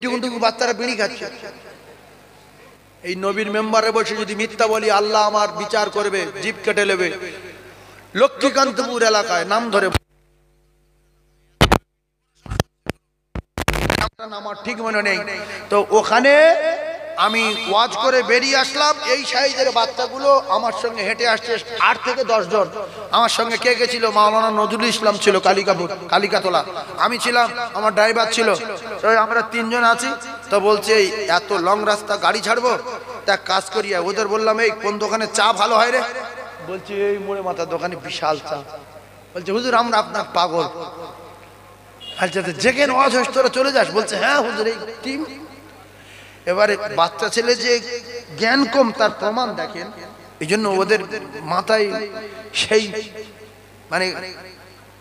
এইটুকুটুকু বাচ্চারা বিড়ি খাচ্ছে। এই নবীর মেম্বারে বসে যদি মিথ্যা বলি আল্লাহ আমার বিচার করবে, জিভ কেটে নেবে। লক্ষ্মীকান্তপুর এলাকায় নাম ধরে আমার ঠিক মনে নেই, তো ওখানে আমি ওয়াজ করে বেরিয়ে আসলাম। এই সাইজের বাচ্চাগুলো আমার সঙ্গে হেঁটে আসছে 8 থেকে 10 জন। আমার সঙ্গে কে কে ছিল? মাওলানা নজরুল ইসলাম ছিল কালিকাতলা, আমি ছিলাম, আমার ড্রাইভার ছিল, তো আমরা 3 জন আছি। তো বলছে এত লং রাস্তা গাড়ি ছাড়বো, তা কাজ করি। ওদের বললাম এই কোন দোকানে চা ভালো হয় রে? বলছে এই মোড়ে মাথার দোকানে বিশাল চা। বলছে হুজুর আমরা আপনার পাগল। আচ্ছা যেখানে ওয়াজ হয় তোরা চলে যাস? বলছে হ্যাঁ হুজুর এই টিম। এবারে বাচ্চা ছেলে যে জ্ঞান কম তার প্রমাণ দেখেন। এই জন্য ওদের মাথায় সেই মানে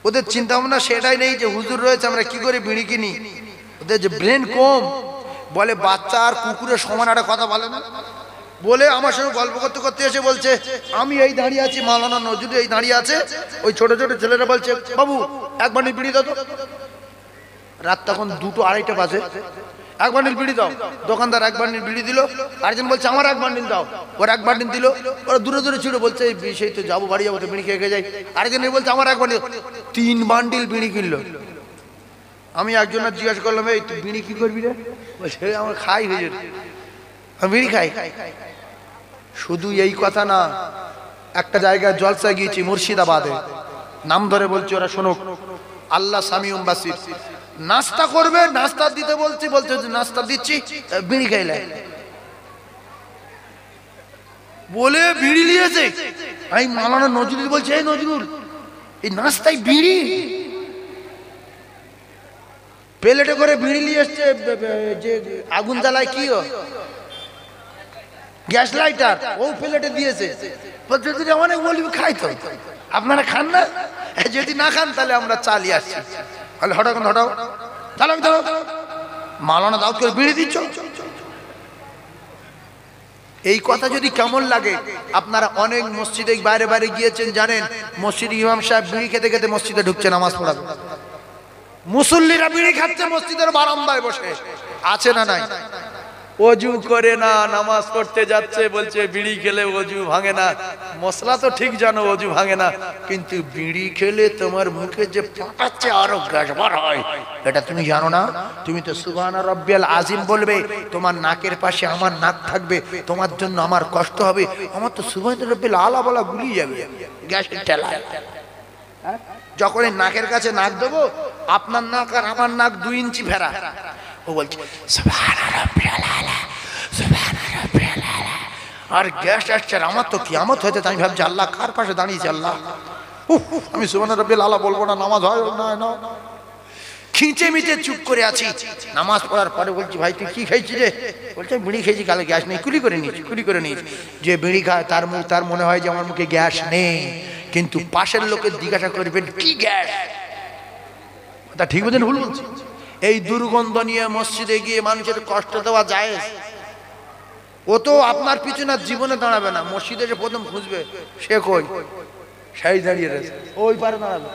ওদের চিন্তা ভাবনা সেটাই নেই যে হুজুর রয়েছে আমরা কি করে বিড়ি কিনি। ওদের যে ব্রেন কম, বলে বাচ্চা আর কুকুরের সমান একটা কথা বলে না। বলে আমার সঙ্গে গল্প করতে করতে এসে বলছে আমি এই দাঁড়িয়ে আছি, মাওলানা নজরুল এই দাঁড়িয়ে আছে, ওই ছোট ছোট ছেলেরা বলছে বাবু এক বান্ডিল বিড়ি দাও তো। রাত তখন 2টো 2:30 বাজে। 1 বান্ডিল বিড়ি দাও। দোকানদার 1 বান্ডিল বিড়ি দিল। আরেকজন বলছে আমার 1 বান্ডিল দাও। ওর 1 বান্ডিল দিল। ওরা দূরে দূরে ছিল, বলছে সেই তো যাবো বাড়ি যাবো তো বিড়ি খেয়ে যাই। আরেকজন বলছে আমার 1 বান্ডিল। 3 বান্ডিল বিড়ি কিনলো। আমি একজনের জিজ্ঞাসা করলাম এই তুই বিড়ি কি করবি রে? বলছে আমার খাই হুজুর, আমি বিড়ি খাই। শুধু এই কথা না, একটা জায়গায় জলসা গিয়েছি মুর্শিদাবাদে, নাম ধরে বলছি ওরা শোনুক, আল্লাহ সামিউম বাসির। নাস্তা করবে, নাস্তা দিতে বলছি, বলছে নাস্তা দিচ্ছি, বিড়ি খাইলে বলে বিড়ি নিয়েছে। আমি মাওলানা নজরুল বলছে এই নজরুল এই নাস্তায় বিড়ি, প্লেটে করে বিড়ি নিয়ে এসছে, যে আগুন জ্বালায় কি গ্যাস লাইটার, ও প্লেটে দিয়েছে। যদি অনেক বলবি খাই তো, আপনারা খান না? যদি না খান তাহলে আমরা চালিয়ে আসছি। তাহলে হঠাৎ হটাও চালাক দাও, মাওলানা দাউদ করে বিড়ি দিচ্ছ। এই কথা যদি কেমন লাগে? আপনারা অনেক মসজিদে বাইরে বাইরে গিয়েছেন, জানেন মসজিদ ইমাম সাহেব বিড়ি খেতে খেতে মসজিদে ঢুকছে নামাজ পড়াবে, মুসল্লিরা বিড়ি খাচ্ছে মসজিদের বারান্দায় বসে, আছে না নাই? ওযু করে না নামাজ পড়তে যাচ্ছে, বলছে বিড়ি খেলে ওযু ভাঙে না। মশলা তো ঠিক জানো ওযু ভাঙে না, কিন্তু বিড়ি খেলে তোমার মুখে যে ফাটাচ্ছে আরো গ্যাস বার হয়, এটা তুমি জানো না? তুমি তো সুবহান রাব্বিয়াল আযীম বলবে, তোমার নাকের পাশে আমার নাক থাকবে, তোমার জন্য আমার কষ্ট হবে, আমার তো সুবহান রাব্বিয়াল আলা বলা গুলিয়ে যাবে গ্যাসের ঠেলায়। যখন নাকের কাছে নাক দেবো, আপনার নাক আর আমার নাক 2 ইঞ্চি ফেরা, ও বলছে সুবহান রাব্বিয়াল আলা, সুবহান রাব্বিয়াল আলা, আর গ্যাস আসছে। আমার তো কিয়ামত হয়েছে, আমি ভাবছি আল্লাহ কার পাশে দাঁড়িয়েছে আল্লাহ, আমি সুবহান রাব্বিয়াল আলা বলবো না, নামাজ হয় না। খিঁচে মিচে চুপ করে আছি। নামাজ পড়ার পরে বলছি ভাই তুই কি খাইছিস রে? বলছে বিড়ি খেয়েছি, কালে গ্যাস নেই, কুলি করে নিয়েছি। যে বিড়ি খায় তার মনে হয় যে আমার মুখে গ্যাস নেই, কিন্তু পাশের লোকের জিজ্ঞাসা করবেন কি গ্যাস, তা ঠিক বলছেন ভুল বলছি? এই দুর্গন্ধ নিয়ে মসজিদে গিয়ে মানুষের কষ্ট দেওয়া যায়? ও তো আপনার পিছনে জীবনে দাঁড়াবে না, মসজিদে যে প্রথম খুঁজবে সে কই, সেই দাঁড়িয়ে রয়েছে ওই পারে দাঁড়াবে,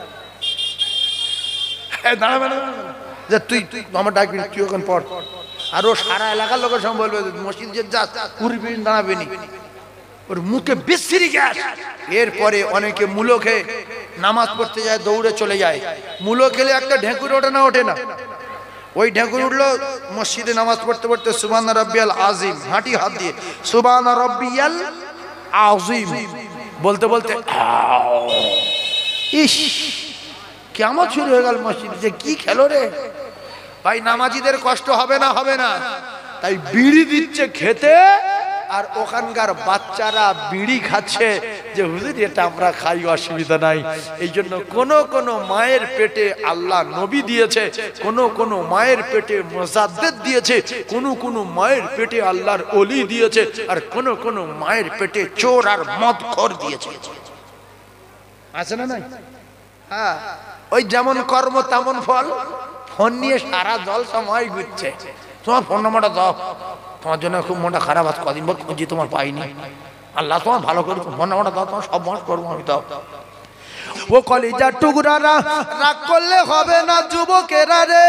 দাঁড়াবে না যে তুই আমার ডাকবি, তুই ওখানে পড়। আর ও সারা এলাকার লোকের সঙ্গে বলবে মসজিদ যে যা পুরী দাঁড়াবে নি, ওর মুখে বিশ্রী গ্যাস। এরপরে অনেকে মূলো খেয়ে নামাজ পড়তে যায়, দৌড়ে চলে যায়। মূলো খেলে একটা ঢেঁকুর ওঠে না, ওই ঢেঁকুর উঠলো মসজিদে নামাজ পড়তে পড়তে সুবহান রাব্বিয়াল আযীম, হাঁটি হাত দিয়ে সুবহান রাব্বিয়াল আযীম বলতে বলতে ইস কিয়ামত শুরু হয়ে গেল মসজিদে, যে কি খেলো রে ভাই। নামাজিদের কষ্ট হবে না? তাই বিড়ি দিচ্ছে খেতে, আর ওখানকার বাচ্চারা বিড়ি খাচ্ছে, যে হুজুর এটা আমরা খাই অসুবিধা নাই। এই জন্য কোন মায়ের পেটে আল্লাহ নবী দিয়েছে, কোন মায়ের পেটে মুজাদ্দিদ দিয়েছে, কোন মায়ের পেটে আল্লাহর ওলি দিয়েছে, আর কোন মায়ের পেটে চোর আর মদখোর দিয়েছে, আছে না নাই? হ্যাঁ, ওই যেমন কর্ম তেমন ফল। ফোন নিয়ে সারা জল সময় ঘুরছে, তোমার ফোন নাম্বারটা দাও, তোমার জন্য খুব মনটা খারাপ আছে, কদিন পর খুঁজি তোমার পাইনি, আল্লাহ তোমার ভালো করে ফোন নাম্বারটা দাও, তোমার সব মাস করবো আমি, দাও। ও কলিজা টুকরারা রাগ করলে হবে না যুবকেরা রে,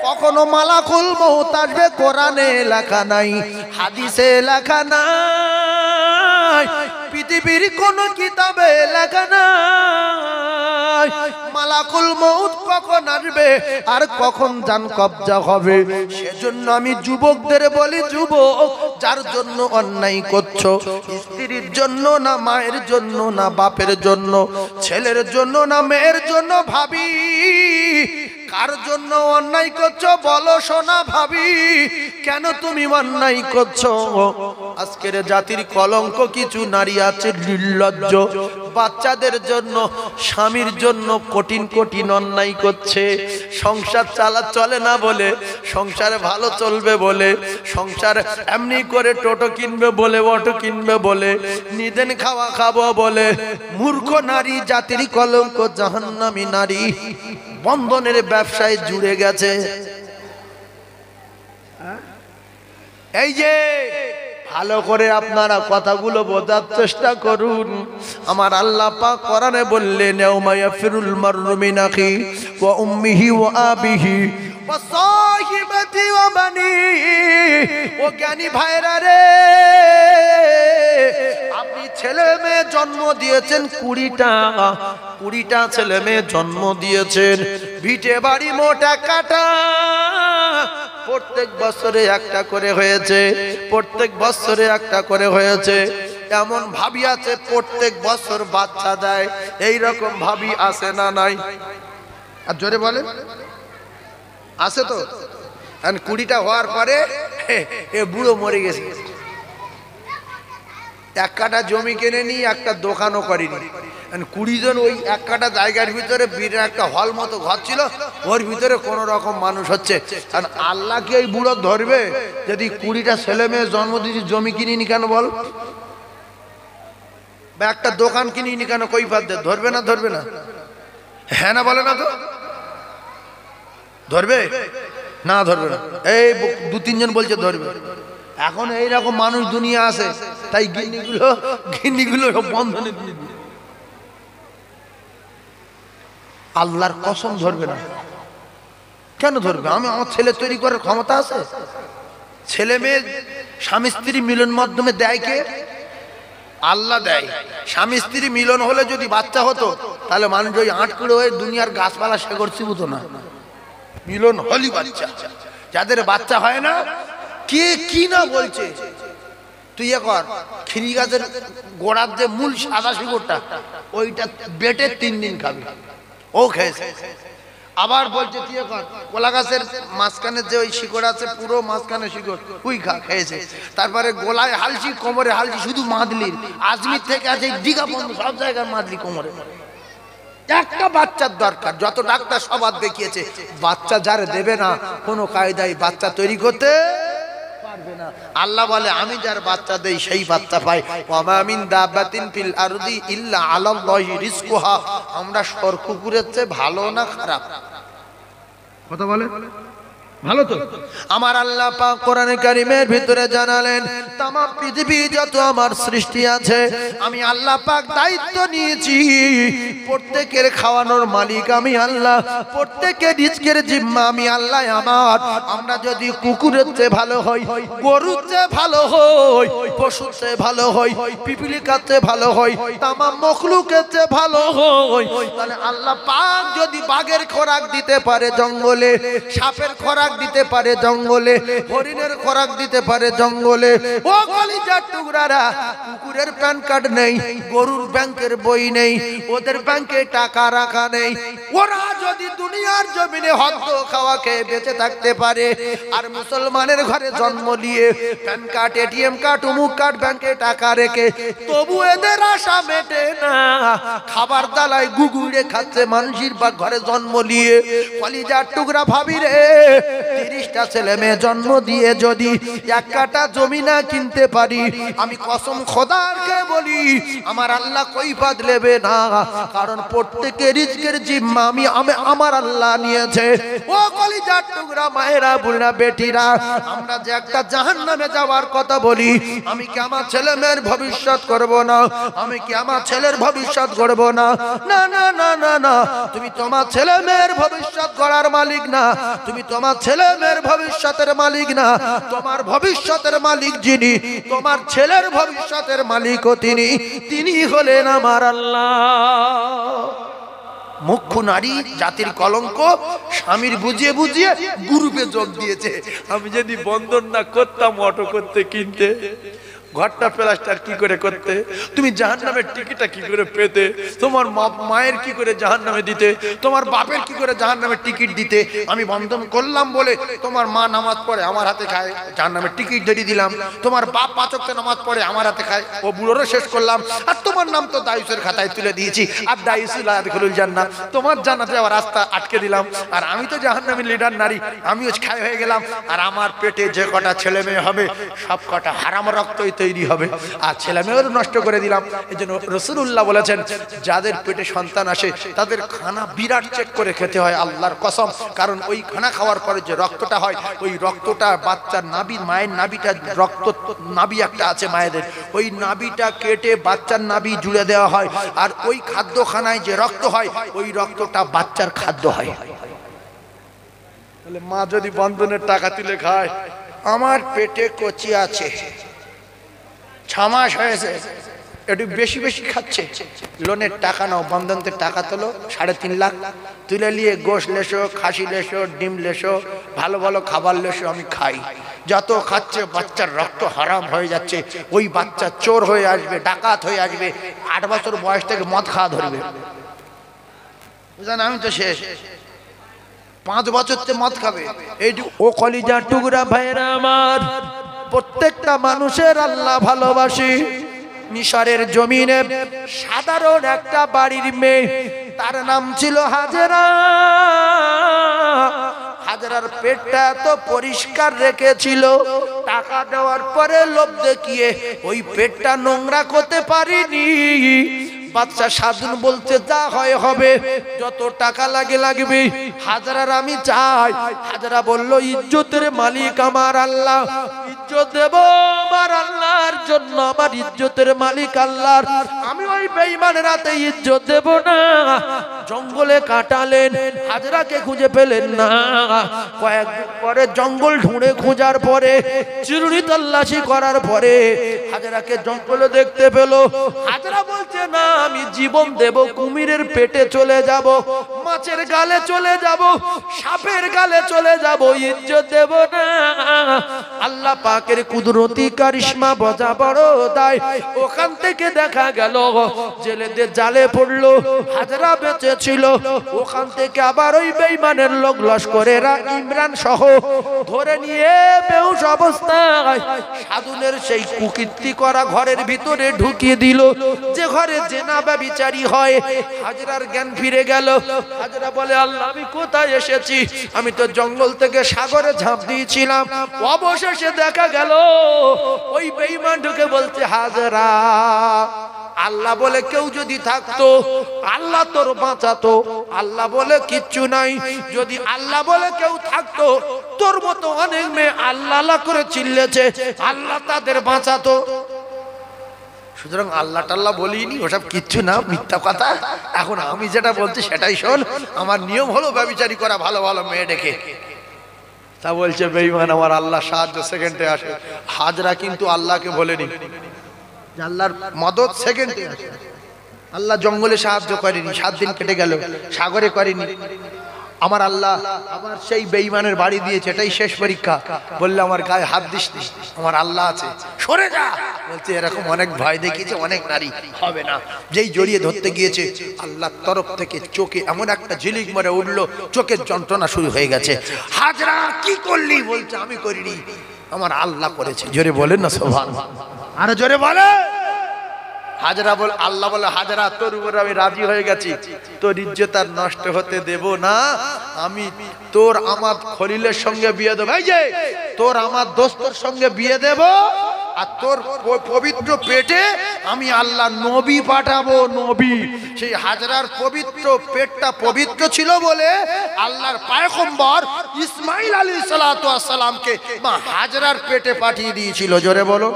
কখনো মালাকুল মউত আসবে কোরআনে লেখা নাই, হাদিসে লেখা নাই, পৃথিবীর কোন কিতাবে লেখা নাই মালাকুল মউত কখন আসবে আর কখন জান কবজা হবে। সেজন্য আমি যুবকদের বলি, যুবক যার জন্য অন্যায় করছো, স্ত্রীর জন্য না মায়ের জন্য না বাপের জন্য, ছেলের জন্য না মেয়ের জন্য, ভাবি কার জন্য অন্যায় করছো বলো সোনা ভাবি, কেন তুমি অন্যায় করছো? আজকের জাতির কলঙ্ক কিছু নারী আছে নির্লজ্জ, বাচ্চাদের জন্য স্বামীর জন্য কঠিন কঠিন অন্যায় করছে। সংসার চলে না বলে, সংসারে ভালো চলবে বলে, সংসার এমনি করে টোটো কিনবে বলে, অটো কিনবে বলে, নিদেন খাওয়া খাবো বলে, মূর্খ নারী, জাতির কলঙ্ক, জাহান্নামী নারী বন্ধনের ব্যবসায় জুড়ে গেছে। এই যে ভালো করে আপনারা কথাগুলো বোঝার চেষ্টা করুন। আমার আল্লাহ পাক কোরআনে বললেন, ইয়াউমা ইয়াফিরুল মারউ মিন আখি ওয়া উম্মিহি ওয়া আবিহি ওয়া সাহিবাতি ওয়া বানি। ও জ্ঞানী ভাইরা রে, আপনি ছেলে মেয়ে জন্ম দিয়েছেন 20টা ছেলে মেয়ে জন্ম দিয়েছেন, ভিটে বাড়ি মোটা কাটা, প্রত্যেক বছরে একটা করে হয়েছে, প্রত্যেক বছরে একটা করে হয়েছে। এমন ভাবি আছে প্রত্যেক বছর বাচ্চা দেয়, এই রকম ভাবি আছে না নাই? আর জোরে বলে আছে তো। 20টা হওয়ার পরে এ বুড়ো মরে গেছে, 1 কাঠা জমি কিনে নি, একটা দোকানও করেনি। 20 জন ওই 1 কাঠা জায়গার ভিতরে বিরাট একটা হল মতো ঘর ছিল, ওর ভিতরে কোন রকম মানুষ হচ্ছে। কারণ আল্লাহ কি ওই বুড়ো ধরবে যদি 20টা ছেলে মেয়ে জন্ম দিয়েছি জমি কিনিনি কেন বল, বা একটা দোকান কিনিনি কেন, কই পাত ধরবে না? ধরবে না? হ্যাঁ না বলে না তো? ধরবে না? ধরবে না? এই 2-3 জন বলছে ধরবে। এখন এইরকম মানুষ দুনিয়া আছে, তাই গিন্নিগুলো সব বন্ধনে দিয়ে দিয়ে। আল্লাহর কসম ধরবে না। কেন ধরবে? আমার ছেলে তৈরি করার ক্ষমতা আছে। ছেলে মেয়ে স্বামী স্ত্রী মিলন মাধ্যমে দেয় কে? আল্লাহ দেয়। স্বামী স্ত্রী মিলন হলে যদি বাচ্চা হতো তাহলে মানুষ ওই আটকুড়ে হয়ে দুনিয়ার গাছপালা শেকড় চিবুতো না। মিলন হলি বাচ্চা। যাদের বাচ্চা হয় না, কে কি না বলছে, তুই এ কর, খিরি গাছের গোড়ার যে মূল সাদা শিকড়টা ওইটা বেটে 3 দিন খাবি, ও খেয়েছে। আবার বলছে তুই কর, কলা গাছের মাঝখানে যে ওই শিকড় আছে, পুরো মাঝখানে শিকড়, ওই খেয়েছে। তারপরে গোলায় হালছি, কোমরে হালছি, শুধু মাদলির, আজমির থেকে আছে দীঘা বন্ধ, সব জায়গায় মাদলি কোমরে। একটা বাচ্চার দরকার, যত ডাক্তার সবার দেখিয়েছে, বাচ্চা যারা দেবে না কোনো কায়দায় বাচ্চা তৈরি করতে পারবে না। আল্লাহ বলে আমি যার বাচ্চা দেই সেই বাচ্চা পাই। ওয়া মা মিন দাব্বাতিন ফিল আরদি ইল্লা আলাল্লাহি রিজকুহা। আমরা সরকুকুরের চেয়ে ভালো না খারাপ? কথা বলে ভালো তো। আমার আল্লাহ পাক কোরআনে কারীমের ভিতরে জানালেন, তাম পৃথিবী যত আমার সৃষ্টি আছে আমি আল্লাহ পাক দায়িত্ব নিয়েছি, প্রত্যেকের খাওয়ানোর মালিক আমি আল্লাহ, প্রত্যেকের রিজকের জিম্মা আমি আল্লাহ আমার। আমরা যদি কুকুরের চেয়ে ভালো হই, গরুর চেয়ে ভালো হই, পশুর চেয়ে ভালো হই, পিপিলিকার চেয়ে ভালো হই, তাম মখলুকের চেয়ে ভালো হই, তাহলে আল্লাহ পাক যদি বাঘের খোরাক দিতে পারে জঙ্গলে, সাপের খোরাক দিতে পারে জঙ্গলে, হরিণের খোরাক দিতে পারে জঙ্গলে, ও কলিজার টুকরারা, কুকুরের প্যান কার্ড নেই, গরুর ব্যাংকের বই নেই, ওদের ব্যাংকে টাকা রাখা নেই, ওরা যদি দুনিয়ার জমিনে হদ্দ খাওয়া খেয়ে বেঁচে থাকতে পারে, আর মুসলমানের ঘরে জন্ম নিয়ে প্যান কার্ড, এটিএম কার্ড, অমুক কার্ড, ব্যাংকে টাকা রেখে তবু এদের আশা মেটে না, খাবার দালায় গুগুড়ে খাচ্ছে মানুষের বা ঘরে জন্ম নিয়ে। কলিজার টুকরা ভাবি রে, 30টা ছেলে মেয়ে জন্ম দিয়ে যদি 1 কাঠা জমি না কিনতে পারি, আমি কসম খোদাকে বলি আমার আল্লাহ কৈফিয়ত নেবে না, কারণ প্রত্যেকের রিজকের জিম্মা আমি আমার আল্লাহ নিয়েছে। ও কলিজার টুকরা মায়েরা, বুড়া, বেটিরা, আমরা যে একটা জাহান্নামে যাওয়ার কথা বলি, আমি কি আমার ছেলে মেয়ের ভবিষ্যৎ করব না? আমি কি আমার ছেলের ভবিষ্যৎ করব না? না না না না না, তুমি তোমার ছেলে মেয়ের ভবিষ্যৎ গড়ার মালিক না, তুমি তোমার ছেলে মেয়ের ভবিষ্যতের মালিক না, তোমার ভবিষ্যতের মালিক যিনি, তোমার ছেলের ভবিষ্যতের মালিকও তিনি, তিনি হলেন আমার আল্লাহ। মুখ্য নারী জাতির কলঙ্ক, স্বামীর বুঝিয়ে বুঝিয়ে গ্রুপে যোগ দিয়েছে। আমি যদি বন্ধন না করতাম অটো করতে কিনতে, ঘরটা প্লাস্টার কি করে করতে, তুমি জাহান্নামের টিকিটটা কি করে পেতে, তোমার মায়ের কি করে জাহান্নামে দিতে, তোমার বাপের কি করে জাহান্নামের টিকিট দিতে। আমি বন্ধন করলাম বলে তোমার মা নামাজ পড়ে আমার হাতে খায়, জাহান্নামের টিকিট ধরিয়ে দিলাম। তোমার বাপ 5 ওয়াক্ত নামাজ পড়ে আমার হাতে খায়, ও বুড়োরও শেষ করলাম। আর তোমার নাম তো দায়ুসের খাতায় তুলে দিয়েছি, আর দায়ুসুল আদখুলুল জান্নাহ, তোমার জান্নাতে যাওয়ার রাস্তা আটকে দিলাম। আর আমি তো জাহান্নামের লিডার নারী, আমিও খায় হয়ে গেলাম। আর আমার পেটে যে কটা ছেলে মেয়ে হবে সব কটা হারাম রক্তই তৈরি হবে, আর ছেলে মেয়েও নষ্ট করে দিলাম। এই জন্য রাসূলুল্লাহ বলেছেন, যাদের পেটে সন্তান আসে তাদের খানা বিরাট চেক করে খেতে হয়, আল্লাহর কসম। কারণ ওই খানা খাওয়ার পরে যে রক্তটা হয়, ওই রক্তটা বাচ্চার নাভি, মায়ের নাভিটা রক্ত নাভি একটা আছে মায়েদের, ওই নাভিটা কেটে বাচ্চার নাভি জুড়ে দেওয়া হয়। আর ওই খাদ্যখানায় যে রক্ত হয়, ওই রক্তটা বাচ্চার খাদ্য হয়। তাহলে মা যদি বন্ধনের টাকা তুলে খায়, আমার পেটে কচি আছে, 6 মাস হয়েছে, একটু বেশি বেশি খাচ্ছে, লোনের টাকা নাও, বন্ধনের টাকা তোলো 3.5 লাখ, তুলে নিয়ে গোশ লেসো, খাসি লেসো, ডিম লেসো, ভালো ভালো খাবার লেসো, আমি খাই। যত খাচ্ছে বাচ্চার রক্ত হারাম হয়ে যাচ্ছে। ওই বাচ্চা চোর হয়ে আসবে, ডাকাত হয়ে আসবে, 8 বছর বয়স থেকে মদ খাওয়া ধরবে। বুঝলেন, আমি তো শেষ, 5 বছর থেকে মদ খাবে। এইটুকু ও কলিজার টুকরা ভাইরা আমার, প্রত্যেকটা মানুষের আল্লাহ ভালোবাসি। মিশরের জমিনে সাধারণ একটা বাড়ির মেয়ে, তার নাম ছিল হাজেরা। হাজেরার পেটটা তো পরিষ্কার রেখেছিল, টাকা দেওয়ার পরে লোভ দেখিয়ে ওই পেটটা নোংরা করতে পারিনি। বাচ্চা সাধুন বলছে যা হয় হবে, যত টাকা লাগে লাগবে। হাজেরার আমি চাই। হাজেরা বলল, ইজ্জতের মালিক আমার আল্লাহ, ইজ্জত দেব আমার আল্লাহর জন্য, আমার ইজ্জতের মালিক আল্লাহর, আমি ওই বেঈমানের হাতে ইজ্জত দেব না। জঙ্গলে কাটালেন, হাজেরাকে খুঁজে পেলেন না। কয়েকদিন পরে জঙ্গল ঢুঁড়ে খোঁজার পরে, চিরুনি তল্লাশি করার পরে হাজেরাকে জঙ্গলে দেখতে পেল। হাজেরা বলছে, না আমি জীবন দেব, কুমিরের পেটে চলে যাব, মাছের গালে চলে যাব, সাপের গালে চলে যাব, ইজ্জত দেব না। আল্লাহ পাকের কুদরতি কারিশমা বজা বড় দায়। ওখান থেকে দেখা গেল জেলেদের জালে পড়লো, হাজেরা বেঁচে ছিল। ওখান থেকে আবার ওই বেঈমানের লোক লস্করেরা ইমরান সহ ধরে নিয়ে বেহুশ অবস্থায় সাধুনের সেই কুকীর্তি করা ঘরের ভিতরে ঢুকিয়ে দিল, যে ঘরে জেনা ব্যভিচারী হয়। হাজেরার জ্ঞান ফিরে গেল। হাজেরা বলে, আল্লাহ আমি কোথায় এসেছি? আমি তো জঙ্গল থেকে সাগরে ঝাঁপ দিয়েছিলাম। অবশেষে দেখা গেল ওই বেঈমান ঢুকে বলছে, হাজেরা আল্লাহ বলে কেউ যদি থাকতো, আল্লাহ তোর বাঁচাতো। আল্লাহ বলে কিচ্ছু নাই। যদি আল্লাহ বলে কেউ থাকতো, তোর মতো অনেক মেয়ে আল্লাহ আল্লাহ করে চিল্লেছে, আল্লাহ তাদের বাঁচাতো। সুতরাং আল্লাহ টাল্লাহ বলিনি, ওসব কিচ্ছু না, মিথ্যা কথা। এখন আমি যেটা বলছি সেটাই শোন। আমার নিয়ম হলো ব্যভিচারী করা, ভালো ভালো মেয়ে ডেকে। তা বলছে বেঈমান আমার আল্লাহ সাহায্য সেকেন্ডে আসে। হাজরা কিন্তু আল্লাহকে বলেনি, আল্লাহর মদত সেকেন্ডে আসে। আল্লাহ জঙ্গলে সাহায্য করেনি, 7 দিন কেটে গেল, সাগরে করেনি। আমার আল্লাহ আমার সেই বেঈমানের বাড়ি দিয়েছে, এটাই শেষ পরীক্ষা। বললে আমার গায়ে হাত দিস নি, আমার আল্লাহ আছে, সরে যা। বলছে এরকম অনেক ভয় দেখিয়েছে, অনেক নারী, হবে না। যেই জড়িয়ে ধরতে গিয়েছে, আল্লাহর তরফ থেকে চোখে এমন একটা ঝিলিক মরে উঠলো, চোখের যন্ত্রণা শুরু হয়ে গেছে। হাজরা কি করলি? বলছে আমি করিনি, আমার আল্লাহ করেছে। জোরে বলেন না সুবহানাল্লাহ, আরে জোরে বলে। হাজরা বল, আল্লাহ বলে, হাজরা তোর উপর আমি রাজি হয়ে গেছি, তোর ইজ্জত আর নষ্ট হতে দেব না। আমি তোর আমার খলিলের সঙ্গে বিয়ে দেব, এই যে তোর আমার দোস্তর সঙ্গে বিয়ে দেব, আর তোর পবিত্র পেটে আমি আল্লাহ নবী পাঠাবো, নবী। সেই হাজরার পবিত্র পেটটা পবিত্র ছিল বলে আল্লাহর পয়গম্বর ইসমাঈল আলাইহিস সালাতু ওয়াস সালামকে মা হাজরার পেটে পাঠিয়ে দিয়েছিল। জোরে বলো।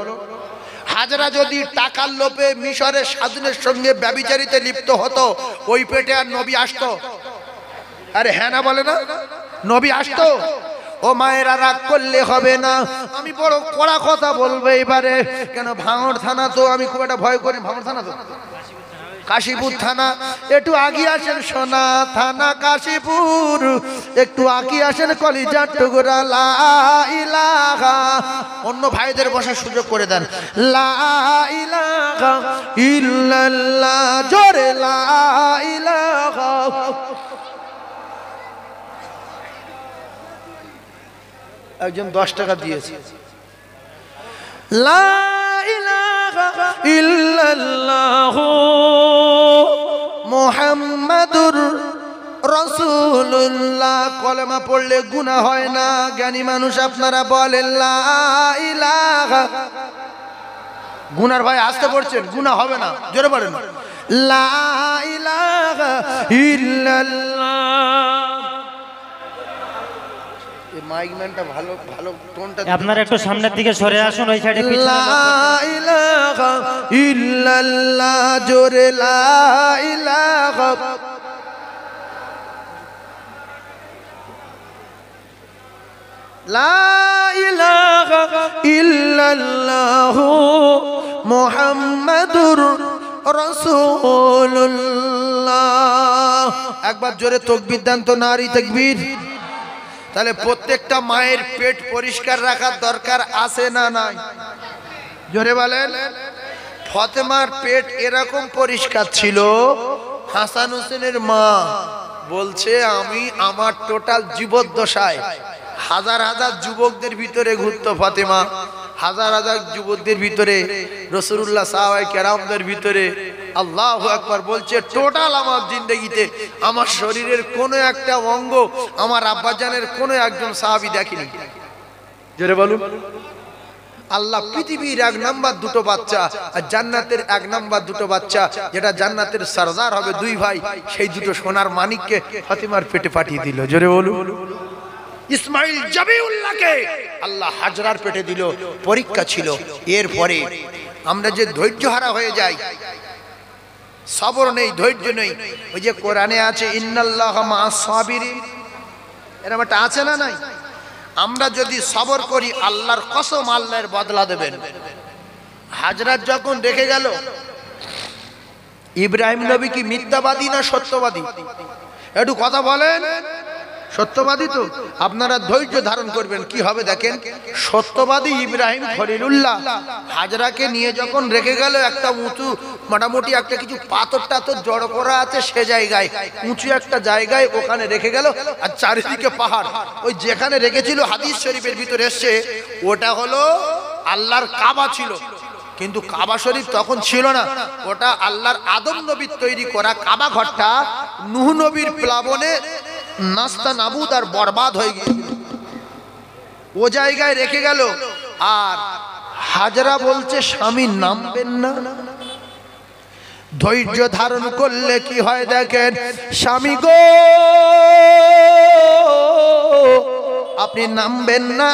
হাজরা যদি টাকার লোভে মিশরের সাধুনের সঙ্গে ব্যভিচারিতে লিপ্ত হতো, ওই পেটে আর নবী আসতো? আরে হ্যাঁ না বলে না, নবী আসতো? ও মায়েরা রাগ করলে হবে না, আমি বড় কড়া কথা বলবো এবারে। কেন ভাঙড় থানা তো আমি খুব একটা ভয় করি, ভাঙড় থানা তো কাশীপুর থানা, একটু আগে আসেন সোনা থানা কাশীপুর, একটু আগে আসেন কলিজার টুকরা লা ইলাহা। অন্য ভাইদের বসার সুযোগ করে দেন। লা ইলাহা ইল্লাল্লাহ, জোরে লা ইলাহা। একজন 10 টাকা দিয়েছে। লা ইলাহা ইল্লাল্লাহ মুহাম্মাদুর রাসূলুল্লাহ। কলেমা পড়লে গুনাহ হয় না। জ্ঞানী মানুষ আপনারা বলেন লা ইলাহা। গুনার ভাই আসতে পড়ছেন, গুনাহ হবে না, জোরে বলেন লা ইলাহা ইল্লাল্লাহ। মাইক ম্যানটা ভালো ভালো টোনটা আপনারা একটু সামনের দিকে সরে আসুন, ওই সাইডে লা ইলাহা ইল্লাল্লাহ, জোরে লা ইলাহা। লা ইলাহা ইল্লাল্লাহ মুহাম্মাদুর রাসূলুল্লাহ। একবার জোরে তাকবীর দেন তো, নারী তাকবীর। তাহলে প্রত্যেকটা মায়ের পেট পরিষ্কার রাখার দরকার আছে না নাই? জোরে বলেন। ফাতেমার পেট এরকম পরিষ্কার ছিল, হাসান হোসেনের মা বলছে আমি আমার টোটাল জীবদ্দশায় হাজার হাজার যুবকদের ভিতরে ঘুরতো ফাতেমা, হাজার হাজার যুবকদের ভিতরে, রাসূলুল্লাহ সাহাবায়ে কেরামদের ভিতরে। আল্লাহু আকবার বলছে টোটাল আমার জিন্দেগিতে আমার শরীরের কোনো একটা অঙ্গ আমার আব্বাজানের কোনো একজন সাহাবী দেখিনি। জোরে বলুন। আল্লাহ পৃথিবীর 1 নাম্বার 2টো বাচ্চা আর জান্নাতের 1 নাম্বার 2টো বাচ্চা, যেটা জান্নাতের সরদার হবে 2 ভাই, সেই 2টো সোনার মানিককে ফাতেমার পেটে পাঠিয়ে দিল। জোরে বলুন। ইসমাইল জাবিউল্লাহকে আল্লাহ হাজরার পেটে দিল। পরীক্ষা ছিল। এরপরে আমরা যে ধৈর্যহারা হয়ে যাই, সবর নেই, ধৈর্য নেই। ওই যে কোরআনে আছে ইন্নাল্লাহা মা'আস সাবিরিন, এরকম একটা আছে না নাই? আমরা যদি সবর করি আল্লাহর কসম আল্লাহর বদলা দেবেন। হাজরাত যখন রেখে গেল, ইব্রাহিম নবী কি মিথ্যাবাদী না সত্যবাদী? একটু কথা বলেন। সত্যবাদী তো। আপনারা ধৈর্য ধারণ করবেন, কি হবে দেখেন। সত্যবাদী ইব্রাহিম খলিলুল্লাহ হাজরাকে নিয়ে যখন রেখে গেল, একটা উঁচু মোটামুটি একটা কিছু পাথর টাথর জড়ো করা আছে সে জায়গায়, উঁচু একটা জায়গায় ওখানে রেখে গেল, আর চারিদিকে পাহাড়। ওই যেখানে রেখেছিল হাদিস শরীফের ভিতরে এসছে ওটা হলো আল্লাহর কাবা ছিল, কিন্তু কাবা শরীফ তখন ছিল না। ওটা আল্লাহর আদম নবীর তৈরি করা কাবা ঘরটা নূহ নবীর প্লাবনে নাস্তা নাবুদ আর বরবাদ হয়ে গিয়েছিল, ও জায়গায় রেখে গেল। আর হাজরা বলছে স্বামী নামবেন না। ধৈর্য ধারণ করলে কি হয় দেখেন। স্বামী গো আপনি নামবেন না,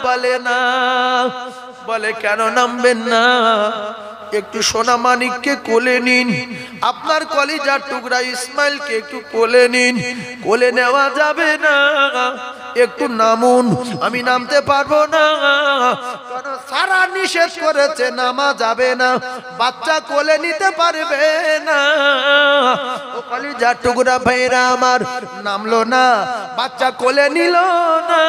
বলে না। বলে কেন নামবেন না? একটু সোনা মানিককে কোলে নিন, আপনার কলিজার টুকরা ইসমাইলকে একটু কোলে নিন। কোলে নেওয়া যাবে না, একটু নামুন। আমি নামতে পারবো না, কারণ সারা নিষেধ করেছে নামা যাবে না, বাচ্চা কোলে নিতে পারবে না। ও কলিজার টুকরা ভাইরা আমার নামলো না, বাচ্চা কোলে নিল না।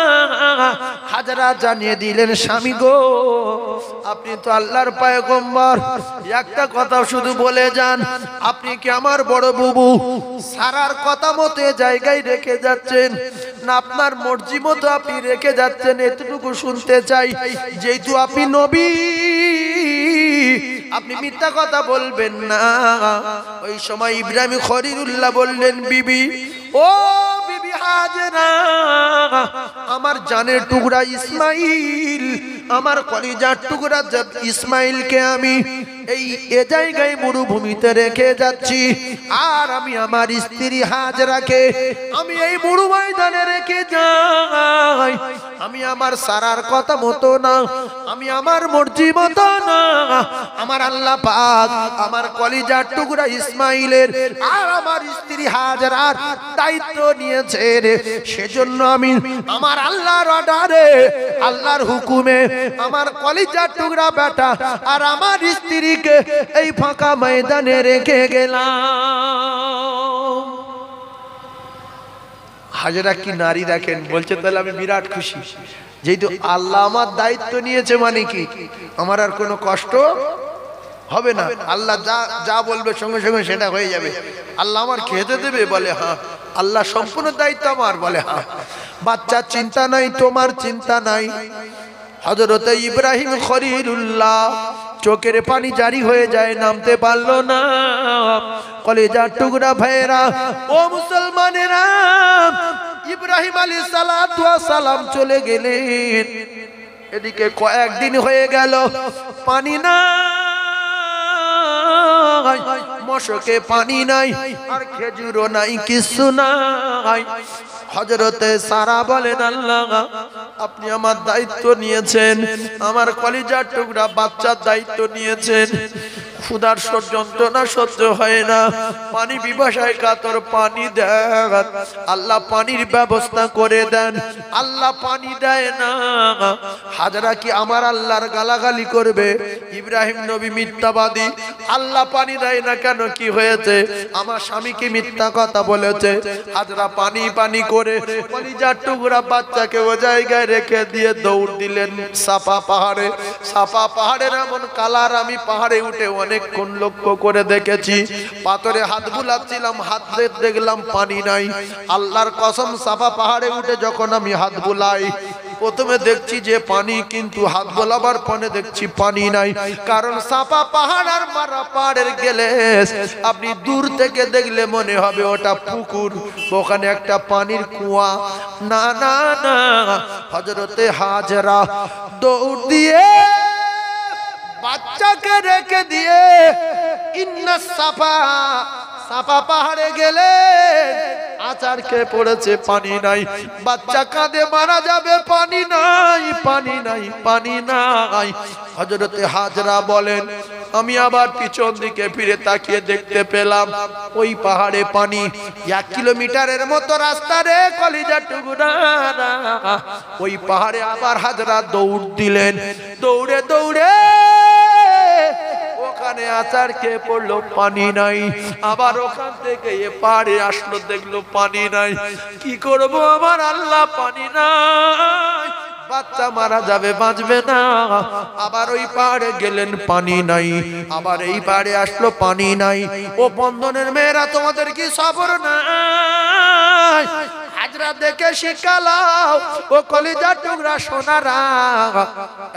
হাজরা জানিয়ে দিলেন স্বামী গো আপনি তো আল্লাহর পয়গম্বর, একটা কথা শুধু বলে যান, আপনি কি আমার বড় বুবু সারার কথা মতো জায়গায় রেখে যাচ্ছেন না আপনার মর্জি মতো আপনি রেখে যাচ্ছেন? এতটুকু শুনতে চাই। যেহেতু আপনি নবী, আপনি মিথ্যা কথা বলবেন না। ওই সময় ইব্রাহিম খলিলুল্লাহ বললেন বিবি, ও বিবি হাজরা, আমার জানের টুকরা ইসমাইল, আমার কলিজার টুকরা ইসমাইলকে আমি এই জায়গায় মরুভূমিতে রেখে যাচ্ছি, আর আমি আমার স্ত্রী হাজরাকে আমি এই মরু ময়দানে রেখে যাই। আমি আমার সারার কথা মতো না, আমি আমার মর্জি মতো না, আমার আল্লাহ পাক আমার কলিজার টুকরা ইসমাইলের আর আমার স্ত্রী হাজরার দায়িত্ব নিয়েছেন। সেজন্য আমি আমার আল্লাহর অর্ডারে, আল্লাহর হুকুমে আমার কলিজার টুকরা বেটা আর আমার স্ত্রীকে এই ফাঁকা ময়দানে রেখে গেলাম। হাজরা কি নারী দেখেন, বলছে তাহলে আমি বিরাট খুশি, যেহেতু আল্লাহ আমার দায়িত্ব নিয়েছে, মানে কি আমার আর কোনো কষ্ট হবে না। আল্লাহ যা যা বলবে সঙ্গে সঙ্গে সেটা হয়ে যাবে। আল্লাহ আমার খেতে দেবে, বলে হ্যাঁ। আল্লাহ সম্পূর্ণ দায়িত্ব আমার, বলে হ্যাঁ। বাচ্চার চিন্তা নাই, তোমার চিন্তা নাই। হযরত ইব্রাহিম খলিলুল্লাহ চোখের পানি জারি হয়ে যায়, নামতে পারলো না। কলেজার টুকরা ভাইয়েরা, ও মুসলমানেরা, ইব্রাহিম আলাইহিস সালাতু ওয়াস সালাম চলে গেলেন। এদিকে কয়েকদিন হয়ে গেল, পানি নাই, মশকে পানি নাই, আর খেজুরও নাই, কিছু নাই। হযরতে সারা বলেন, আল্লাহ আপনি আমার দায়িত্ব নিয়েছেন, আমার কলিজার টুকরা বাচ্চার দায়িত্ব নিয়েছেন। ক্ষুধার যন্ত্রণা সহ্য হয় না, পানি পিপাসায় কাতর, পানি দেন। আল্লাহ পানির ব্যবস্থা করে দেন। আল্লাহ পানি দেয় না। হাজরা কি আমার আল্লাহর গালাগালি করবে? ইব্রাহিম নবী মিথ্যাবাদী, আল্লাহ পানি দেয় না কেন, কি হয়েছে? আমার স্বামীকে মিথ্যা কথা বলেছে। হাজরা পানি পানি করে কলিজার টুকরা বাচ্চাকে ও জায়গায় রেখে দিয়ে দৌড় দিলেন সাফা পাহাড়ে। সাফা পাহাড়ের এমন কালার আমি পাহাড়ে উঠে অনেকক্ষণ লক্ষ্য করে দেখেছি। পাথরে হাত বুলাচ্ছিলাম, হাত দেখলাম পানি নাই। আল্লাহর কসম, সাফা পাহাড়ে উঠে যখন আমি হাত বুলাই, প্রথমে দেখছি যে পানি, কিন্তু হাত বোলাবার পরে দেখছি পানি নাই। কারণ সাফা পাহাড় আর মারা পাহাড়ের গেলেস আপনি দূর থেকে দেখলে মনে হবে ওটা পুকুর, ওখানে একটা পানির কুয়া। না না না, হযরতে হাজরা দৌড় দিয়ে বাচ্চাকে রেখে দিয়ে ইন্না সাফা, সাফা পাহাড়ে গেলে আচারকে পড়েছে, পানি নাই। বাচ্চা কাঁদে, মারা যাবে, পানি নাই, পানি নাই, পানি নাই। হযরতে হাজরা বলেন, আমি আবার পিছন দিকে ফিরে তাকিয়ে দেখতে পেলাম ওই পাহাড়ে পানি। 1 কিলোমিটারের মতো রাস্তা রে কলিজার টুকরা। ওই পাহাড়ে আবার হাজরা দৌড় দিলেন। দৌড়ে দৌড়ে ওখানে আচার খেয়ে পড়লো, পানি নাই। আবার ওখান থেকে এ পাহাড়ে আসলো, দেখলো পানি নাই। কি করব আমার আল্লাহ, পানি নাই, বাচ্চা মারা যাবে, বাঁচবে না। আবার ওই পাহাড়ে গেলেন, পানি নাই। আবার এই পাহাড়ে আসলো, পানি নাই। ও বন্ধনের মেয়েরা, তোমাদের কি সবর নাই? হাজরা দেখে শিখালাও, ও কলিজার টুকরা সোনারা,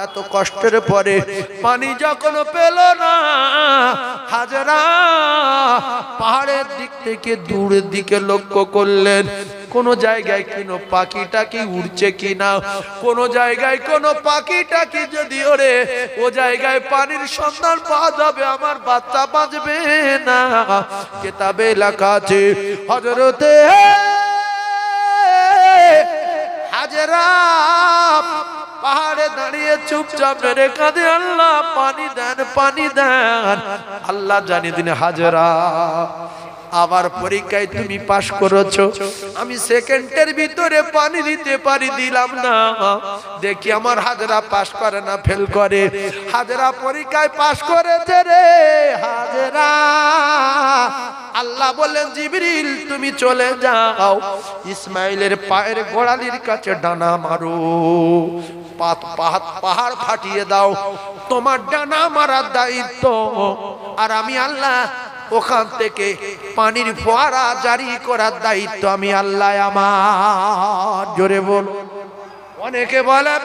এত কষ্টের পরে পানি যখন পেল না, হাজরা পাহাড়ের দিক থেকে দূরের দিকে লক্ষ্য করলেন। কোন জায়গায় কোনো পাখিটা কি উড়ছে কিনা, কোন জায়গায় কোন পাখিটা কি যদি ওরে, ও জায়গায় পানির সন্ধান পাওয়া যাবে, আমার বাচ্চা বাঁচবে না। কিতাবে লেখা আছে, হযরতে হাজরা পাহাড়ে দাঁড়িয়ে চুপচাপ মেরে কাঁদে, আল্লাহ পানি দেন, পানি দেন। আল্লাহ জানি দিন হাজরা আবার পরীক্ষায় তুমি পাশ করেছো, আমি সেকেন্ডের ভিতরে পানি দিতে পারি, দিলাম না। দেখি আমার হাজরা পাশ করে না ফেল করে। হাজরা পরীক্ষায় পাশ করেছে রে হাজরা। আল্লাহ বললেন, জিবরিল তুমি চলে যাও, ইসমাইলের পায়ের গোড়ালির কাছে ডানা মারো, পাহাড় ফাটিয়ে দাও, তোমার ডানা মারার দায়িত্ব। আর আমি আল্লাহ ওখান থেকে পানির ফোয়ারা জারি করার দায়িত্ব আমি আল্লাহ আমার। জোরে বল। অনেকে বলে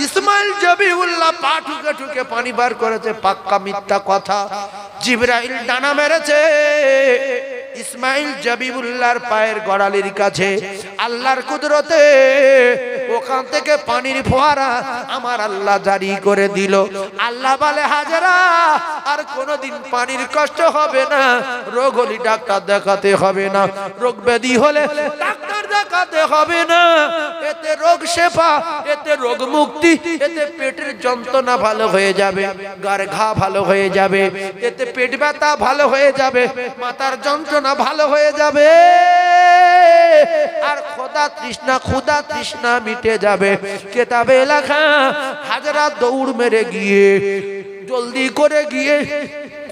ইসমাইল জবিউল্লাহ পা ঠুকে ঠুকে পানি বার করেছে, পাক্কা মিথ্যা কথা। জিবরাইল ডানা মেরেছে ইসমাইল জবিউল্লাহর পায়ের গোড়ালির কাছে। আল্লাহর কুদরতে ও ওখান থেকে পানির ফোয়ারা আমার আল্লাহ জারি করে দিল। আল্লাহ বলে হাজেরা আর কোনোদিন পানির কষ্ট হবে না, রোগ হলে ডাক্তার দেখাতে হবে না, রোগ ব্যাধি হলে ডাক্তার দেখাতে হবে না, এতে রোগ শেফা, এতে রোগ মুক্তি, এতে পেটের যন্ত্রণা ভালো হয়ে যাবে, গার ঘা ভালো হয়ে যাবে, এতে পেট ব্যথা ভালো হয়ে যাবে, মাথার যন্ত্রণা ভালো হয়ে যাবে, আর ক্ষুধা তৃষ্ণা মিটে যাবে। কেতাবে লেখা হাজরা দৌড় মেরে গিয়ে জলদি করে গিয়ে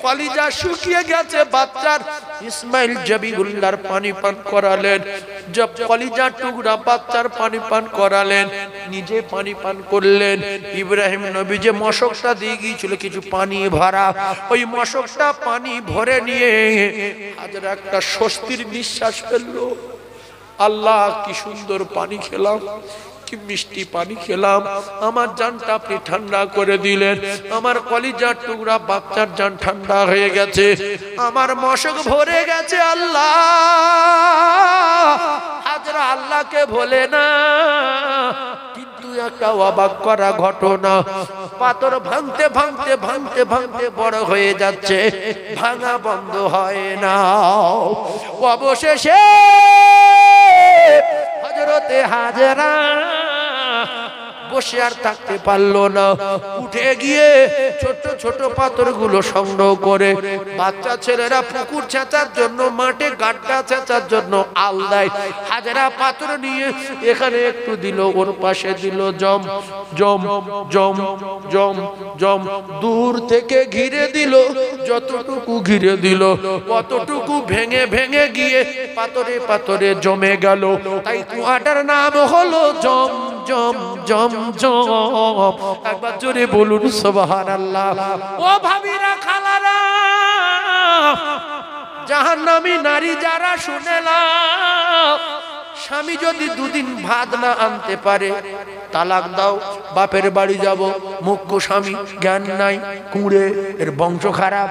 কলিজা শুকিয়ে গেছে বাচ্চার ইসমাইল জবিউল্লাহর পানি পান করালেন। জব কলিজা টুকরা বাচ্চার পানি পান করালেন, নিজে পানি পান করলেন। ইব্রাহিম নবী যে মশকটা দিয়ে গিয়েছিল কিছু পানি ভরা, ওই মশকটা পানি ভরে নিয়ে হাজরা একটা স্বস্তির নিঃশ্বাস ফেললো। আল্লাহ কি সুন্দর পানি খেলাম, কি মিষ্টি পানি খেলাম, আমার জানটা আপনি ঠান্ডা করে দিলেন, আমার কলিজার টুকরা বাচ্চার জান ঠান্ডা হয়ে গেছে, আমার মশক ভরে গেছে। আল্লাহ হাজরা আল্লাহকে ভোলে না, কিন্তু একটা অবাক করা ঘটনা, পাথর ভাঙতে ভাঙতে ভাঙতে ভাঙতে বড় হয়ে যাচ্ছে, ভাঙা বন্ধ হয় না। অবশেষে হযরতে হাজরা বসে আর থাকতে পারলো না, উঠে গিয়ে ছোট ছোট পাথরগুলো সংগ্রহ করে বাচ্চা ছেলেরা পুকুর ছেঁচার জন্য, মাঠে গাড্ডা ছেঁচার জন্য আল দেয়। হাজরা পাথর নিয়ে এখানে একটু দিল, ওর পাশে দিল, জম জম জম জম জম, দূর থেকে ঘিরে দিল, যতটুকু ঘিরে দিল অতটুকু ভেঙে ভেঙে গিয়ে পাথরে পাথরে জমে গেল। তাই কুয়াটার নাম হলো জম জম জম জম। একবার জোরে বলুন সুবহানাল্লাহ। ও ভাবিরা খালারা, জাহান্নামী নারী যারা শুনে নাও, স্বামী যদি দুদিন ভাত না আনতে পারে তালাক দাও, বাপের বাড়ি যাব, মুখ্য স্বামী, জ্ঞান নাই, কুঁড়ে, এর বংশ খারাপ।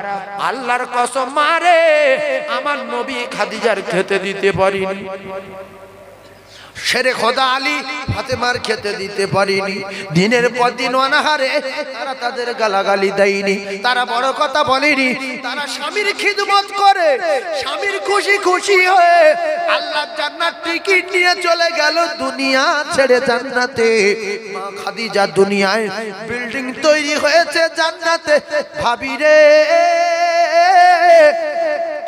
আল্লাহর কসম মারে আমার নবী খাদিজার খেতে দিতে পারিনি, শেরে খোদা আলী ফাতেমার খেতে দিতে পারিনি, দিনের পর দিন অনাহারে তারা তাদের গালাগালি দেয়নি, তারা বড় কথা বলেনি, তারা স্বামীর খিদমত করে, স্বামীর খুশি খুশি হয়ে আল্লাহর জান্নাত টিকিট নিয়ে চলে গেল দুনিয়া ছেড়ে জান্নাতে। মা খাদিজা দুনিয়ায় বিল্ডিং তৈরি হয়েছে জান্নাতে। ভাবি রে,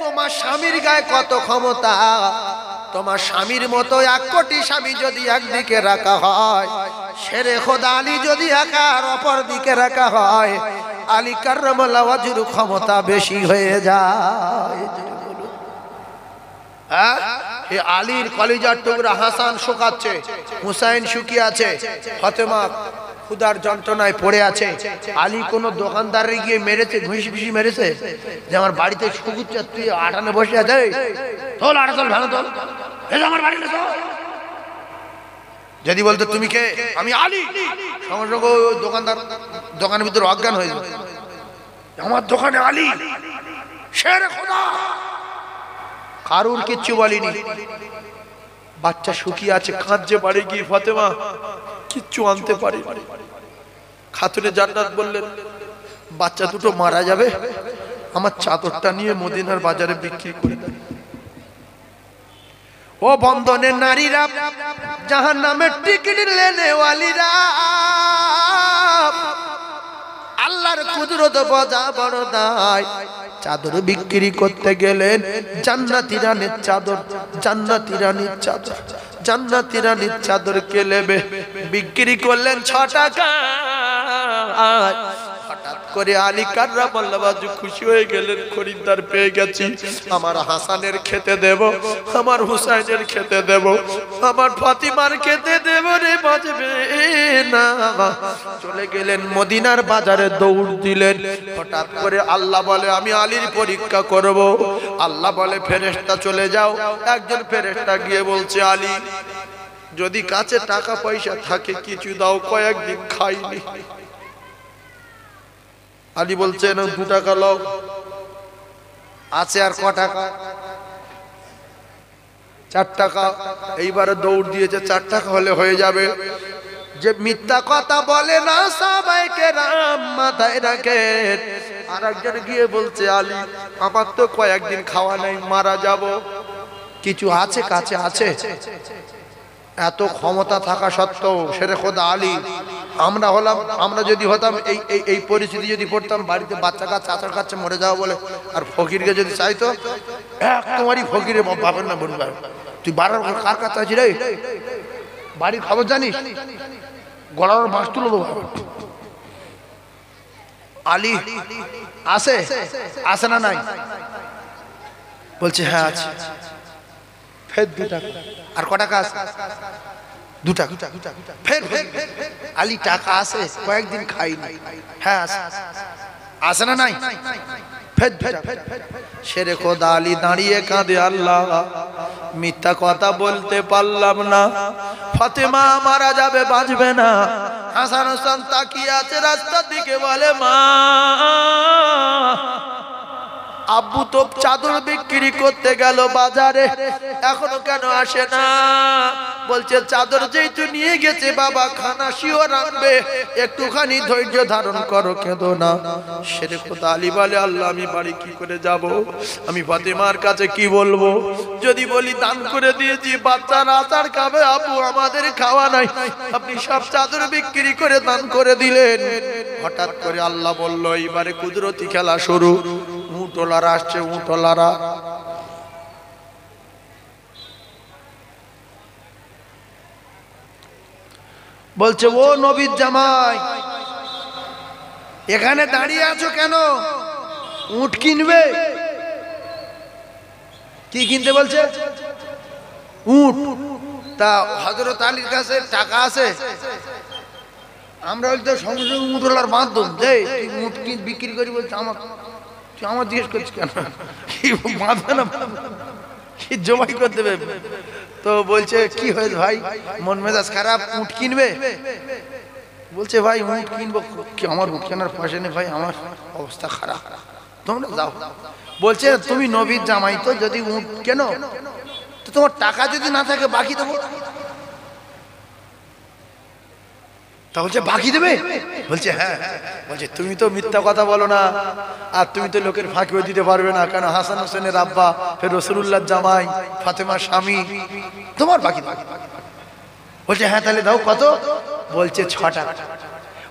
তোমার স্বামীর গায়ে কত ক্ষমতা, তোমার স্বামীর মতো 1 কোটি স্বামী যদি একদিকে রাখা হয়, শেরে খোদা আলী যদি একার অপর দিকে রাখা হয়, আলী কাররামাল্লাহু ওয়াজহুর ক্ষমতা বেশি হয়ে যায়। এই আলীর কলিজার টুকরা হাসান শুকাচ্ছে, হুসাইন শুকিয়ে আছে, ফাতেমা ক্ষুধার যন্ত্রণায় পড়ে আছে। আলী কোন দোকানদারে গিয়ে মেরেছে, ঘুষি ঘুষি মেরেছে যে আমার বাড়িতে শুকুচ্ছে, তুই আটানে বসে আছে, তোল আটা তোল, ভালো তোল, আমার বাড়িতে যদি বলতো তুমি কে, আমি আলী, সঙ্গে সঙ্গে দোকানদার দোকানের ভিতরে অজ্ঞান হয়ে যাবে, আমার দোকানে আলী শেরে খোদা। কারুর কিচ্ছু বলিনি, বাচ্চা শুকিয়ে আছে, কাঁদছে, বাড়ি গিয়ে ফাতেমা কিচ্ছু আনতে পারি। খাতুনে জান্নাত বললেন বাচ্চা দুটো মারা যাবে, আমার চাদরটা নিয়ে মদিনার বাজারে বিক্রি করে দেন। ও বন্ধনের নারীরা, জাহান্নামের টিকিট লেনেওয়ালিরা, আল্লাহর কুদরত বোঝা বড় দায়। চাদর বিক্রি করতে গেলেন, জান্নাতি রানীর চাদর, জান্নাতি রানীর চাদর, জান্নাতি রানীর চাদর কে নেবে, বিক্রি করলেন 6 টাকা। হঠাৎ করে আলী কাররামাল্লাহু ওয়াজহু খুশি হয়ে গেলেন, খরিদ্দার পেয়ে গেছি, আমার হাসানের খেতে দেব, আমার হুসাইনের খেতে দেব, আমার ফাতিমার খেতে দেব রে, বাজবে না। চলে গেলেন মদিনার বাজারে, দৌড় দিলেন। হঠাৎ করে আল্লাহ বলে আমি আলীর পরীক্ষা করব। আল্লাহ বলে ফেরেশতা চলে যাও। একজন ফেরেশতা গিয়ে বলছে আলী যদি কাছে টাকা পয়সা থাকে কিছু দাও, কয়েকদিন খাইনি। আলী বলছেন 2 টাকা লও, আছে আর ক টাকা, 4 টাকা। এইবারে দৌড় দিয়েছে, 4 টাকা হলে হয়ে যাবে। যে মিথ্যা কথা বলে না সাহাবায়ে রাম মাথায় রাখেন। আর একজন গিয়ে বলছে আলী আমার তো কয়েকদিন খাওয়া নাই, মারা যাব, কিছু আছে কাছে আছে? এত ক্ষমতা থাকা সত্ত্বেও শেরে খোদা আলী, আমরা যদি হতাম এই পরিস্থিতি যদি পড়তাম, বাড়িতে বাচ্চা কাচ্চা আচার কাচ্চা মরে যাওয়া বলে, আর ফকিরকে যদি চাইতো তোমারই ফকিরে বাপের না বলবে তুই বাড়ার কার কাছে আছি রে, বাড়ির খবর জানিস, গলার বাঁশ তুলে দেবো। আলী আছে আছে না নাই? বলছে হ্যাঁ আছে। ফের 2 টাকা। আর ক টাকা আছে? 2 টাকা। ফের আলী টাকা আছে, কয়েকদিন খাইনি। হ্যাঁ আছে। আছে না নাই? ফের 2 টাকা। শেরে খোদা আলী দাঁড়িয়ে কাঁদে, আল্লাহ মিথ্যা কথা বলতে পারলাম না, ফাতেমা মারা যাবে, বাঁচবে না। হাসান হোসেন তাকিয়ে আছে রাস্তার দিকে, বলে মা আব্বু তো চাদর বিক্রি করতে গেল বাজারে, এখনো কেন আসে না? বলছে চাদর যেহেতু নিয়ে গেছে বাবা, খানা শিও রাখবে, একটুখানি ধৈর্য ধারণ করো, কেঁদো না। শেরে খোদা আলী বলে আল্লাহ আমি বাড়ি কি করে যাব, আমি ফাতেমার কাছে কি বলবো? যদি বলি দান করে দিয়েছি, বাচ্চারা আচার খাবে, আব্বু আমাদের খাওয়া নাই, আপনি সব চাদর বিক্রি করে দান করে দিলেন। হঠাৎ করে আল্লাহ বলল এবারে কুদরতি খেলা শুরু। উটলারা আসছে, উটলারা বলছে ও নবীর জামাই এখানে দাঁড়িয়ে আছো কেন? উট কিনবে? কি কিনতে বলছে? উট। তা হযরত আলীর কাছে টাকা আছে? আমরা বলতে সঙ্গে সঙ্গে উটলার মাধ্যম যে তুই উট বিক্রি করি, বলছে আমার জিজ্ঞেস করছিস কেন? মাথা না কি জমাই করে দেবে? তো বলছে কি হয়েছে ভাই, মন মেজাজ খারাপ, উট কিনবে? বলছে ভাই উট কিনবো কি, আমার উট কেনার পয়সা নেই ভাই, আমার অবস্থা খারাপ, তোমরা যাও। বলছে তুমি নবীর জামাই, তো যদি উট কেন তো তোমার টাকা যদি না থাকে বাকি দেবো। তা বলছে বাকি দেবে? বলছে হ্যাঁ। বলছে তুমি তো মিথ্যা কথা বলো না, আর তুমি তো লোকের ফাঁকিও দিতে পারবে না, কেন হাসান হোসেনের আব্বা, ফের রাসূলুল্লাহর জামাই, ফাতেমার স্বামী, তোমার বাকি দেবে। বলছে হ্যাঁ তাহলে দাও। কত? বলছে 6 টাকা।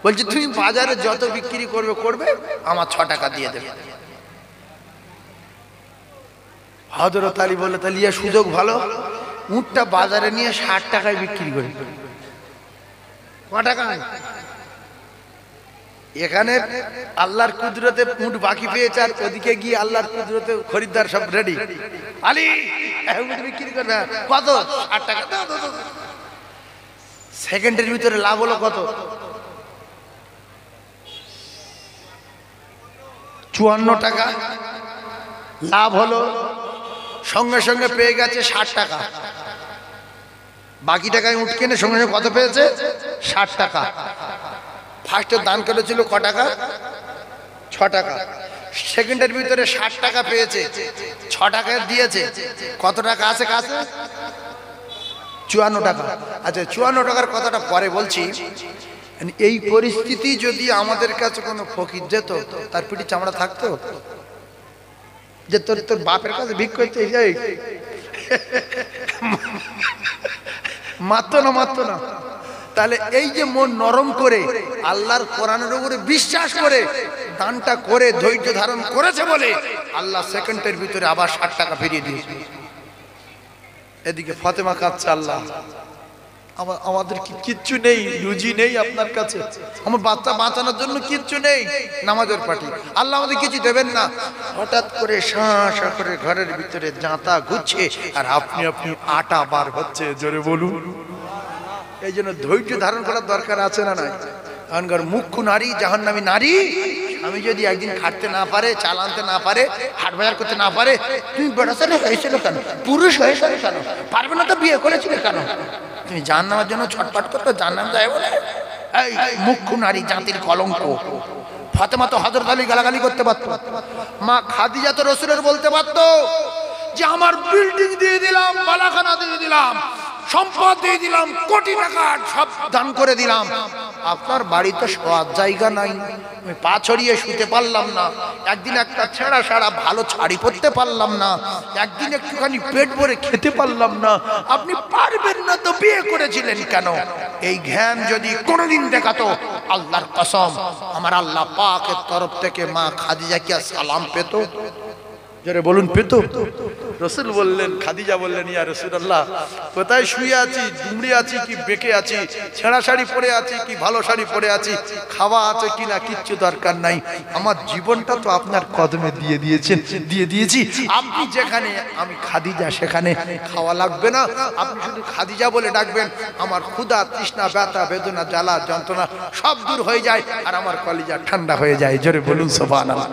বলছে তুমি বাজারে যত বিক্রি করবে আমার 6 টাকা দিয়ে দেবে। হযরত আলী বলল তাহলে ইয়া সুযোগ ভালো, উটটা বাজারে নিয়ে 60 টাকায় বিক্রি করি। ক টাকা? এখানে আল্লাহর কুদরতে উট বাকি পেয়েছে, আর ওদিকে গিয়ে আল্লাহর কুদরতে খরিদ্দার সব রেডি। আলী উট বিক্রি করবে কত? 60 টাকা। সেকেন্ডের ভিতরে লাভ হলো কত? 54 টাকা লাভ হলো। সঙ্গে সঙ্গে পেয়ে গেছে 60 টাকা। বাকি টাকায় উঠ কিনে সঙ্গে সঙ্গে কত পেয়েছে? 60 টাকা। ফার্স্টে দান করেছিল ক টাকা? 6 টাকা। সেকেন্ডের ভিতরে 60 টাকা পেয়েছে, 6 টাকা দিয়েছে, কত টাকা আছে কাছে? 54 টাকা। আচ্ছা 54 টাকার কথাটা পরে বলছি। এই পরিস্থিতি যদি আমাদের কাছে কোনো ফকির যেত, তার পিঠে চামড়া থাকতো যে তোর বাপের কাছে ভিক করতে যাই? মারতো না। তাহলে এই যে মন নরম করে আল্লাহর কোরআনের উপরে বিশ্বাস করে দানটা করে ধৈর্য ধারণ করেছে বলে আল্লাহ সেকেন্ডের ভিতরে আবার 60 টাকা ফিরিয়ে দিয়েছে। এদিকে ফাতেমা কাঁদছে, আল্লাহ আমাদের কিচ্ছু নেই, রুজি নেই আপনার কাছে, আমার বাচ্চা বাঁচানোর জন্য কিচ্ছু নেই, নামাজের পার্টি, আল্লাহ আমাদের কিছু দেবেন না। হঠাৎ করে শাঁ করে ঘরের ভিতরে জাঁতা ঘুরছে আর আপনি আটা বার হচ্ছে, জোরে বলুন। এই জন্য ধৈর্য ধারণ করার দরকার আছে না নাই? এখনকার মুখ্য নারী, জাহান্নামী নারী, আমি যদি একদিন খাটতে না পারে, চাল আনতে না পারে, হাট বাজার করতে না পারে, তুমি বেড়াতে হয়েছিল কেন? পুরুষ হয়েছিল কেন? পারবে না তো বিয়ে করেছিলে কেন? তুমি জাহান্নামের জন্য ছটফট করতে জাহান্নাম যায় বলে? এই মুখ্য নারী, জাতির কলঙ্ক। ফাতেমা তো হযরত আলী গালাগালি করতে পারতো, মা খাদিজা তো রাসূলের বলতে পারতো যে আমার বিল্ডিং দিয়ে দিলাম, বালাখানা দিয়ে দিলাম, সম্পদ দিয়ে দিলাম, কোটি টাকা সব দান করে দিলাম, আপনার বাড়িতে শোয়ার জায়গা নাই, আমি পা ছড়িয়ে শুতে পারলাম না, একদিন একটা ছেঁড়া সারা ভালো শাড়ি পরতে পারলাম না, একদিন একটুখানি পেট ভরে খেতে পারলাম না, আপনি পারবেন না তো বিয়ে করেছিলেন কেন? এই জ্ঞান যদি কোনোদিন দেখাতো, আল্লাহর কসম আমার আল্লাহ পাকের তরফ থেকে মা খাদিজা কি সালাম পেত? যারা বলুন পেত? রসুল বললেন, খাদিজা বললেন, ইয়া রাসূলুল্লাহ, কোথায় শুয়ে আছি, দুমড়ে আছি কি বেঁকে আছি, ছেঁড়া শাড়ি পরে আছি কি ভালো শাড়ি পরে আছি, খাওয়া আছে কিনা কিচ্ছু দরকার নাই, আমার জীবনটা তো আপনার কদমে দিয়ে দিয়েছেন, দিয়ে দিয়েছি, আপনি যেখানে আমি খাদিজা সেখানে, খাওয়া লাগবে না, আপনি শুধু খাদিজা বলে ডাকবেন, আমার ক্ষুধা তৃষ্ণা ব্যথা বেদনা জ্বালা যন্ত্রণা সব দূর হয়ে যায়, আর আমার কলিজা ঠান্ডা হয়ে যায়। জোরে বলুন সুবহানাল্লাহ।